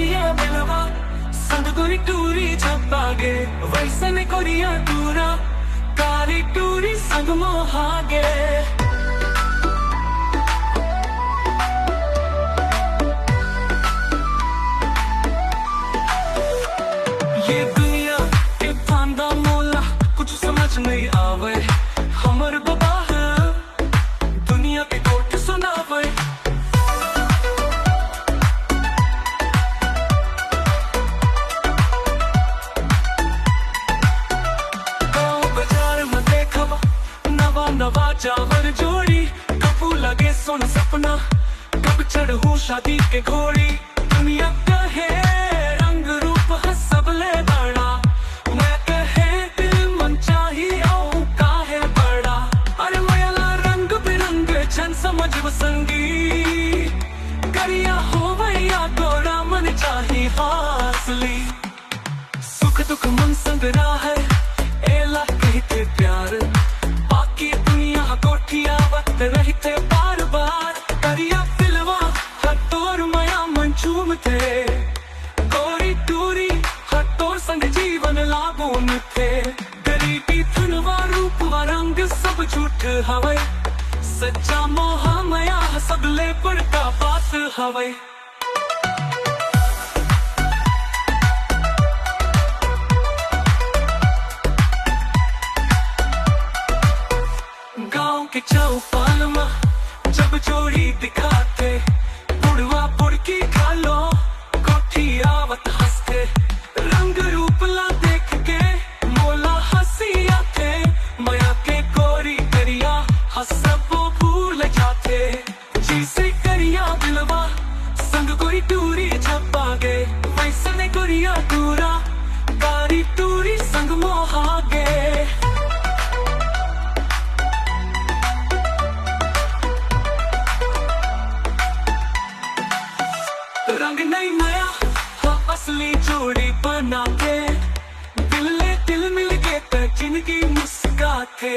करिया बिलवा संग कोई टूरी छपागे वैसन करिया टूरा कारी टूरी संग मोहागे ये दुनिया के फांदा मोला कुछ समझ नहीं आवे हमर बाबा है दुनिया के कोट सुनावे गाँव बाजार में देखवा नवा नवा चावर जोड़ी कबू लगे सोना सपना कब चढ़ू शादी के घोड़ी दुनिया कहे रंग रूप है सबले बड़ा मैं कहे दिल मन चाहिए काहे बड़ा अरे मोयला रंग बिरंग छन समझ वसंगी करिया हो भैया तोरा मन चाहिए हासली सुख दुख मन संग रहा है एला कहते प्यार बाकी दुनिया कोठिया वक्त रहते बार बार करिया फिलवा हर तोर मया मन चूमते गोरी टूरी हर तोर संग जीवन लागून थे गरीबी धनवा रूप व रंग सब झूठ हवे सच्चा मोह मया सबले बड़का बात हवे गाँव के चौपाल में जब जोड़ी दिखाते बुढ़वा बुढ़की खालो कोठी आवत हंसते रंग रूप ला देख के मोला हंसी आते मया के गोरी करिया हंसबो भूल जाते जिसे करिया बिलवा संग कोई टूरी छपागे वैसने करिया टूरा कारी टूरी संग मोहागे रंग नहीं नया हाँ असली जोड़ी बना के दिल ले दिल मिल के तो जिंदगी मुस्काते।